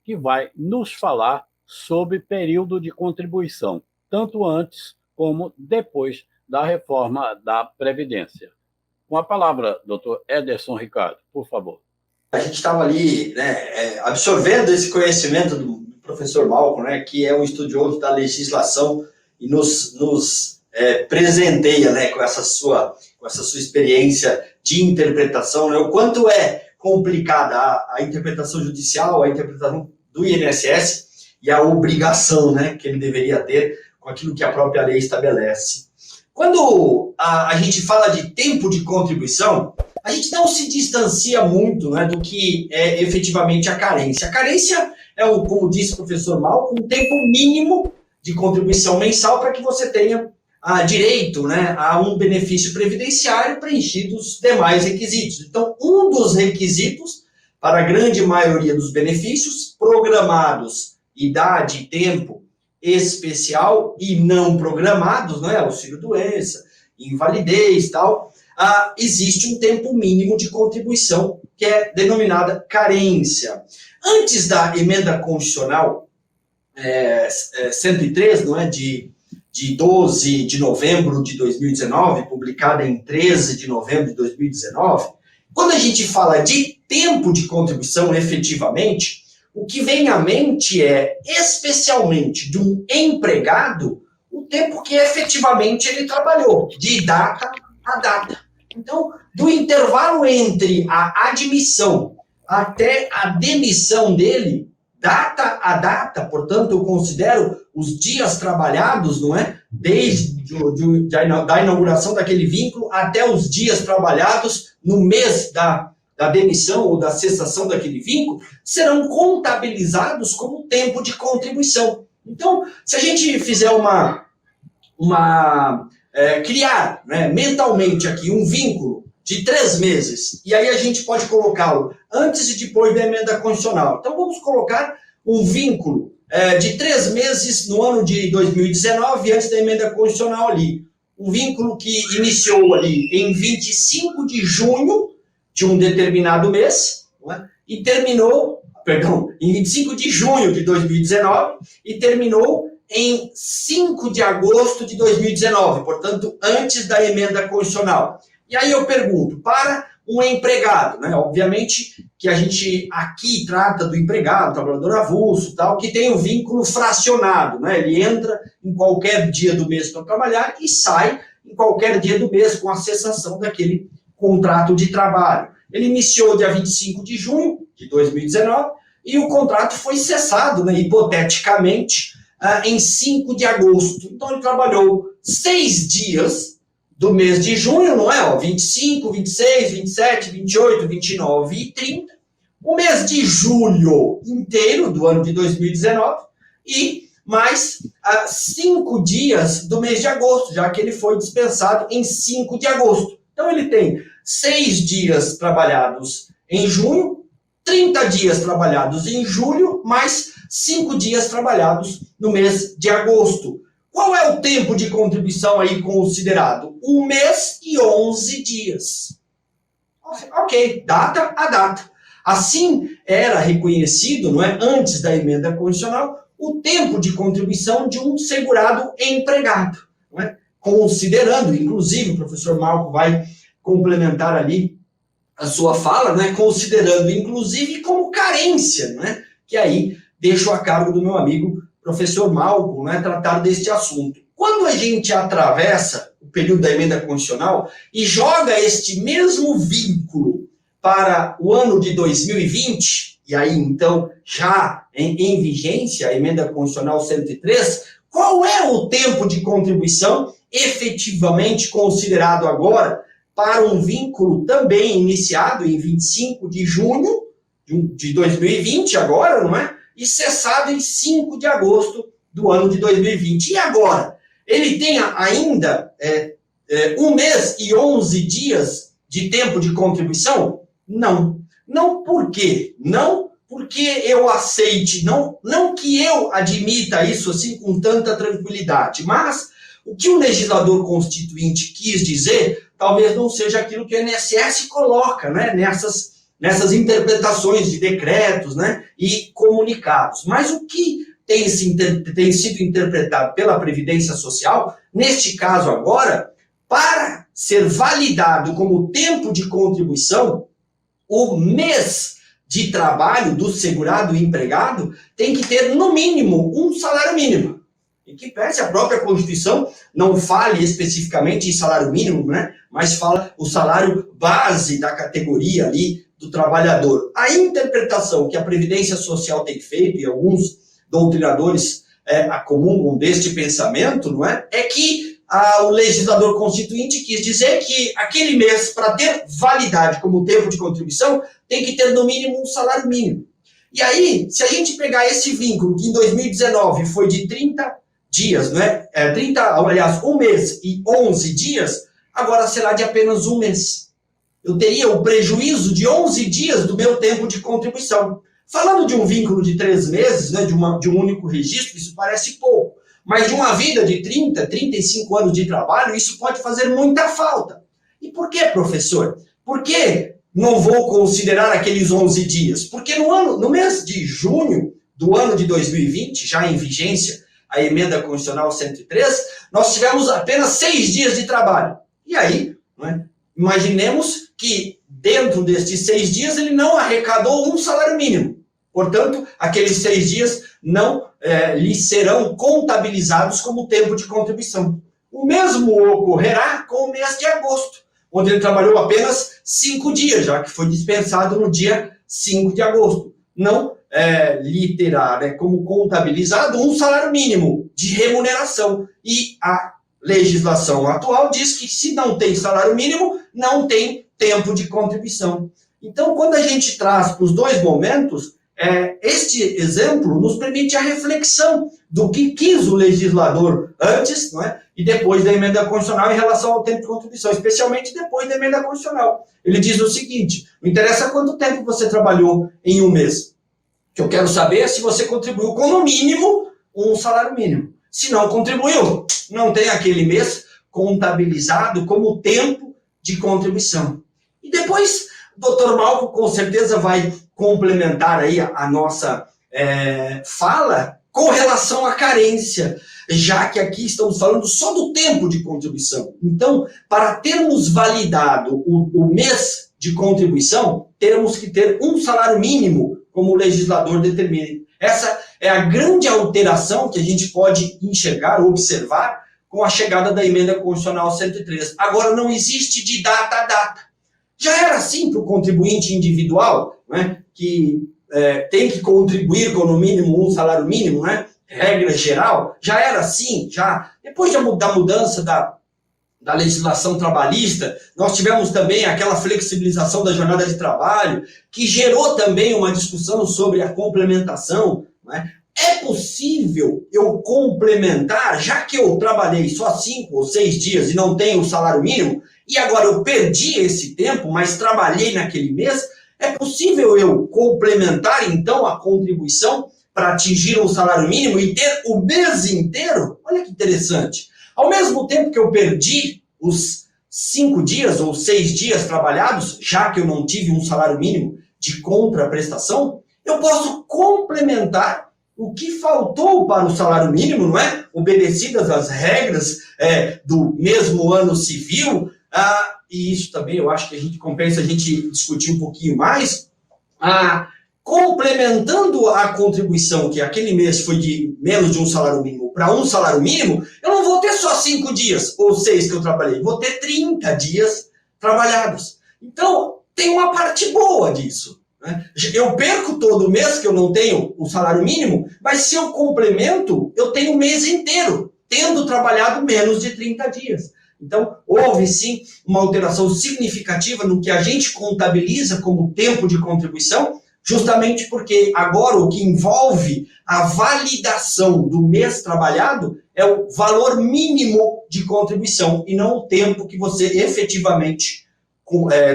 que vai nos falar sobre período de contribuição, tanto antes como depois da reforma da Previdência. Com a palavra, doutor Ederson Ricardo, por favor. A gente estava ali, né, absorvendo esse conhecimento do professor Malcolm, né, que é um estudioso da legislação e nos presenteia, né, com essa sua experiência de interpretação, né, o quanto é complicada a interpretação judicial, a interpretação do INSS e a obrigação, né, que ele deveria ter com aquilo que a própria lei estabelece. Quando a gente fala de tempo de contribuição, a gente não se distancia muito, né, do que é efetivamente a carência. A carência é, como disse o professor Malcolm, um tempo mínimo de contribuição mensal para que você tenha direito, né, a um benefício previdenciário preenchido os demais requisitos. Então, um dos requisitos para a grande maioria dos benefícios programados, idade, tempo especial e não programados, né, auxílio-doença, invalidez, tal, existe um tempo mínimo de contribuição que é denominada carência. Antes da emenda constitucional 103, não é, de 12 de novembro de 2019, publicada em 13 de novembro de 2019, quando a gente fala de tempo de contribuição efetivamente, o que vem à mente é, especialmente de um empregado, o tempo que efetivamente ele trabalhou, de data a data. Então, do intervalo entre a admissão até a demissão dele, data a data, portanto, eu considero os dias trabalhados, não é? Desde da inauguração daquele vínculo até os dias trabalhados no mês da demissão ou da cessação daquele vínculo, serão contabilizados como tempo de contribuição. Então, se a gente fizer criar, né, mentalmente aqui um vínculo de 3 meses, e aí a gente pode colocá-lo antes e depois da emenda constitucional. Então, vamos colocar um vínculo de 3 meses no ano de 2019, antes da emenda constitucional ali. Um vínculo que iniciou ali em 25 de junho de um determinado mês, não é? E terminou, em 25 de junho de 2019, e terminou em 5 de agosto de 2019, portanto, antes da emenda constitucional. E aí eu pergunto, para um empregado, né? Obviamente que a gente aqui trata do empregado, trabalhador avulso, tal, que tem o vínculo fracionado, né? Ele entra em qualquer dia do mês para trabalhar e sai em qualquer dia do mês com a cessação daquele contrato de trabalho. Ele iniciou dia 25 de junho de 2019 e o contrato foi cessado, né, hipoteticamente, em 5 de agosto. Então, ele trabalhou 6 dias do mês de junho, não é? 25, 26, 27, 28, 29 e 30. O mês de julho inteiro do ano de 2019 e mais 5 dias do mês de agosto, já que ele foi dispensado em 5 de agosto. Então, ele tem 6 dias trabalhados em junho, 30 dias trabalhados em julho, mais 5 dias trabalhados no mês de agosto. Qual é o tempo de contribuição aí considerado? 1 mês e 11 dias. Ok, data a data. Assim era reconhecido, não é, antes da emenda constitucional, o tempo de contribuição de um segurado empregado, não é? Considerando, inclusive, o professor Malcolm vai complementar ali a sua fala, né, considerando, inclusive, como carência, né, que aí deixo a cargo do meu amigo professor Malcolm, né, tratar deste assunto. Quando a gente atravessa o período da emenda constitucional e joga este mesmo vínculo para o ano de 2020, e aí, então, já em vigência, a emenda constitucional 103, qual é o tempo de contribuição efetivamente considerado agora para um vínculo também iniciado em 25 de junho de 2020, agora, não é? E cessado em 5 de agosto do ano de 2020. E agora? Ele tem ainda 1 mês e 11 dias de tempo de contribuição? Não. Não por quê? Não porque eu aceite, não que eu admita isso assim com tanta tranquilidade, mas o que o legislador constituinte quis dizer talvez não seja aquilo que o INSS coloca, né, nessas interpretações de decretos, né, e comunicados. Mas o que tem sido interpretado pela Previdência Social, neste caso agora, para ser validado como tempo de contribuição, o mês de trabalho do segurado e empregado tem que ter, no mínimo, um salário mínimo. Em que pese a própria Constituição não fale especificamente em salário mínimo, né? Mas fala o salário base da categoria ali do trabalhador. A interpretação que a Previdência Social tem feito, e alguns doutrinadores acomungam deste pensamento, não é? É que o legislador constituinte quis dizer que aquele mês, para ter validade como tempo de contribuição, tem que ter no mínimo um salário mínimo. E aí, se a gente pegar esse vínculo, que em 2019 foi de 30 dias, não é? 1 mês e 11 dias, agora será de apenas um mês. Eu teria o prejuízo de 11 dias do meu tempo de contribuição. Falando de um vínculo de 3 meses, né, de um único registro, isso parece pouco. Mas de uma vida de 30, 35 anos de trabalho, isso pode fazer muita falta. E por que, professor? Por que não vou considerar aqueles 11 dias? Porque no mês de junho do ano de 2020, já em vigência a Emenda Constitucional 103, nós tivemos apenas 6 dias de trabalho. E aí, né, imaginemos que dentro destes 6 dias ele não arrecadou um salário mínimo. Portanto, aqueles 6 dias não lhe serão contabilizados como tempo de contribuição. O mesmo ocorrerá com o mês de agosto, onde ele trabalhou apenas 5 dias, já que foi dispensado no dia 5 de agosto. Não lhe terá, né, como contabilizado um salário mínimo de remuneração. E a legislação atual diz que se não tem salário mínimo, não tem tempo de contribuição. Então, quando a gente traz para os dois momentos, este exemplo nos permite a reflexão do que quis o legislador antes, não é? E depois da emenda constitucional em relação ao tempo de contribuição, especialmente depois da emenda constitucional. Ele diz o seguinte: não interessa quanto tempo você trabalhou em um mês. O que eu quero saber é se você contribuiu com, no mínimo, um salário mínimo. Se não contribuiu, não tem aquele mês contabilizado como tempo de contribuição. E depois, o doutor Malco com certeza vai complementar aí a nossa fala com relação à carência, já que aqui estamos falando só do tempo de contribuição. Então, para termos validado o mês de contribuição, teremos que ter um salário mínimo, como o legislador determina. Essa é a grande alteração que a gente pode enxergar, observar, com a chegada da emenda constitucional 103. Agora, não existe de data a data. Já era assim para o contribuinte individual, né, que tem que contribuir com no mínimo um salário mínimo, né, regra geral, já era assim, já. Depois da mudança da legislação trabalhista, nós tivemos também aquela flexibilização da jornada de trabalho, que gerou também uma discussão sobre a complementação, né? É possível eu complementar, já que eu trabalhei só 5 ou 6 dias e não tenho o salário mínimo, e agora eu perdi esse tempo, mas trabalhei naquele mês, é possível eu complementar, então, a contribuição para atingir um salário mínimo e ter o mês inteiro? Olha que interessante. Ao mesmo tempo que eu perdi os 5 dias ou 6 dias trabalhados, já que eu não tive um salário mínimo de contraprestação, eu posso complementar o que faltou para o salário mínimo, não é? Obedecidas as regras do mesmo ano civil, e isso também eu acho que a gente compensa a gente discutir um pouquinho mais, complementando a contribuição, que aquele mês foi de menos de um salário mínimo para um salário mínimo, eu não vou ter só 5 dias ou 6 que eu trabalhei, vou ter 30 dias trabalhados. Então, tem uma parte boa disso. Eu perco todo mês que eu não tenho o salário mínimo, mas se eu complemento, eu tenho o mês inteiro, tendo trabalhado menos de 30 dias. Então, houve sim uma alteração significativa no que a gente contabiliza como tempo de contribuição, justamente porque agora o que envolve a validação do mês trabalhado é o valor mínimo de contribuição e não o tempo que você efetivamente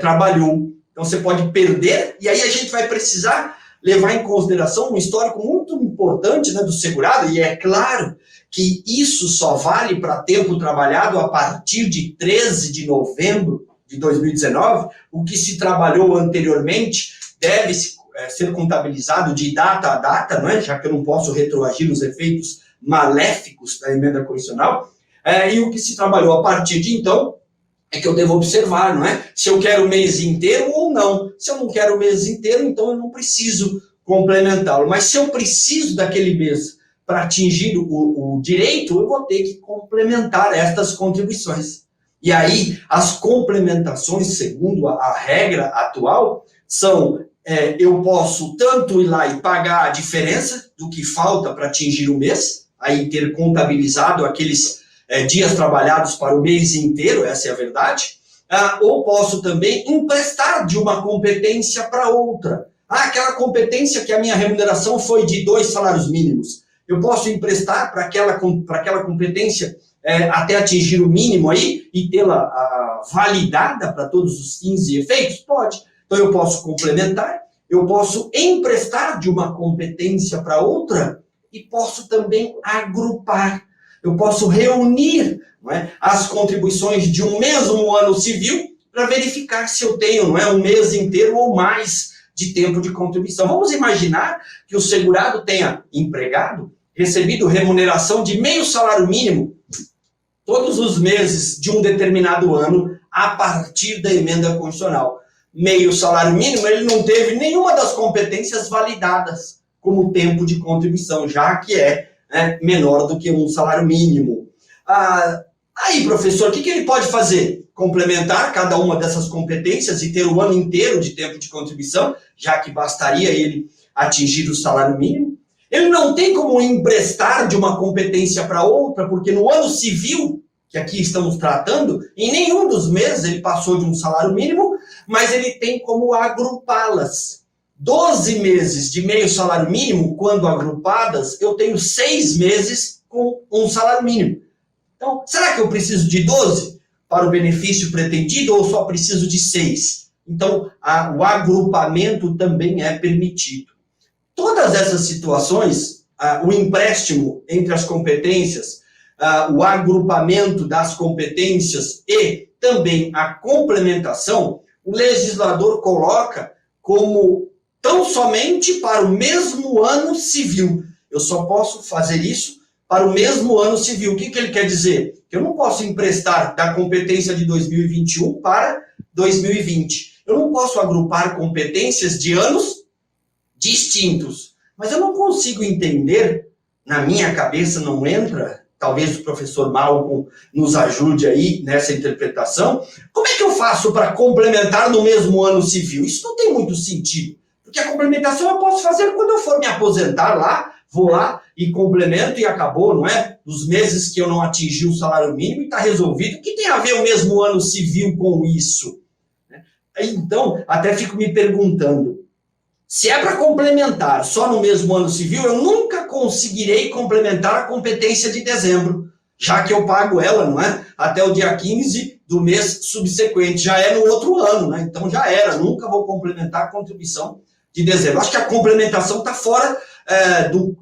trabalhou. Então, você pode perder, e aí a gente vai precisar levar em consideração um histórico muito importante, né, do segurado, e é claro que isso só vale para tempo trabalhado a partir de 13 de novembro de 2019, o que se trabalhou anteriormente deve ser contabilizado de data a data, não é? Já que eu não posso retroagir nos efeitos maléficos da emenda constitucional, e o que se trabalhou a partir de então é que eu devo observar, não é? Se eu quero o mês inteiro ou não. Se eu não quero o mês inteiro, então eu não preciso complementá-lo. Mas se eu preciso daquele mês para atingir o direito, eu vou ter que complementar estas contribuições. E aí, as complementações, segundo a regra atual, são, eu posso tanto ir lá e pagar a diferença do que falta para atingir o mês, aí ter contabilizado aqueles dias trabalhados para o mês inteiro, essa é a verdade, ou posso também emprestar de uma competência para outra. Aquela competência que a minha remuneração foi de 2 salários mínimos. Eu posso emprestar para aquela competência até atingir o mínimo aí e tê-la validada para todos os fins e efeitos? Pode. Então eu posso complementar, eu posso emprestar de uma competência para outra e posso também agrupar. Eu posso reunir, não é, as contribuições de um mesmo ano civil para verificar se eu tenho, não é, um mês inteiro ou mais de tempo de contribuição. Vamos imaginar que o segurado tenha empregado, recebido remuneração de meio salário mínimo todos os meses de um determinado ano a partir da emenda constitucional. Meio salário mínimo, ele não teve nenhuma das competências validadas como tempo de contribuição, já que é menor do que um salário mínimo. Aí, professor, o que ele pode fazer? Complementar cada uma dessas competências e ter o ano inteiro de tempo de contribuição, já que bastaria ele atingir o salário mínimo. Ele não tem como emprestar de uma competência para outra, porque no ano civil, que aqui estamos tratando, em nenhum dos meses ele passou de um salário mínimo, mas ele tem como agrupá-las. 12 meses de meio salário mínimo, quando agrupadas, eu tenho 6 meses com um salário mínimo. Então, será que eu preciso de 12 para o benefício pretendido ou só preciso de 6? Então, o agrupamento também é permitido. Todas essas situações, o empréstimo entre as competências, o agrupamento das competências e também a complementação, o legislador coloca como tão somente para o mesmo ano civil. Eu só posso fazer isso para o mesmo ano civil. O que ele quer dizer? Que eu não posso emprestar da competência de 2021 para 2020. Eu não posso agrupar competências de anos distintos. Mas eu não consigo entender, na minha cabeça não entra, talvez o professor Malcolm nos ajude aí nessa interpretação, como é que eu faço para complementar no mesmo ano civil? Isso não tem muito sentido, porque a complementação eu posso fazer quando eu for me aposentar lá, vou lá e complemento e acabou, não é? Os meses que eu não atingi o salário mínimo e está resolvido. O que tem a ver o mesmo ano civil com isso? Então, até fico me perguntando, se é para complementar só no mesmo ano civil, eu nunca conseguirei complementar a competência de dezembro, já que eu pago ela, não é? Até o dia 15 do mês subsequente. Já é no outro ano, né? Então já era. Nunca vou complementar a contribuição de dezembro. Acho que a complementação está fora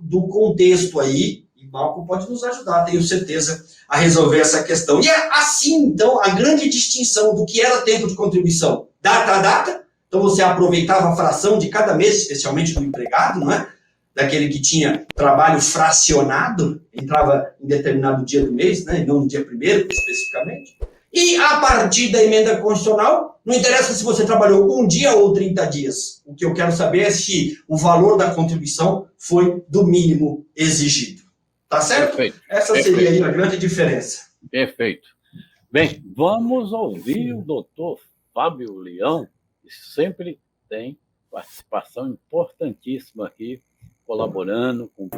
do contexto aí. E Malcolm pode nos ajudar, tenho certeza, a resolver essa questão. E é assim, então, a grande distinção do que era tempo de contribuição. Data a data. Então, você aproveitava a fração de cada mês, especialmente do empregado, não é? Daquele que tinha trabalho fracionado, entrava em determinado dia do mês, né? Não no dia 1º, especificamente. E, a partir da emenda constitucional, não interessa se você trabalhou um dia ou 30 dias. O que eu quero saber é se o valor da contribuição foi do mínimo exigido. Tá certo? Perfeito. Essa seria aí a grande diferença. Perfeito. Bem, vamos ouvir o doutor Fábio Leão, que sempre tem participação importantíssima aqui, colaborando com o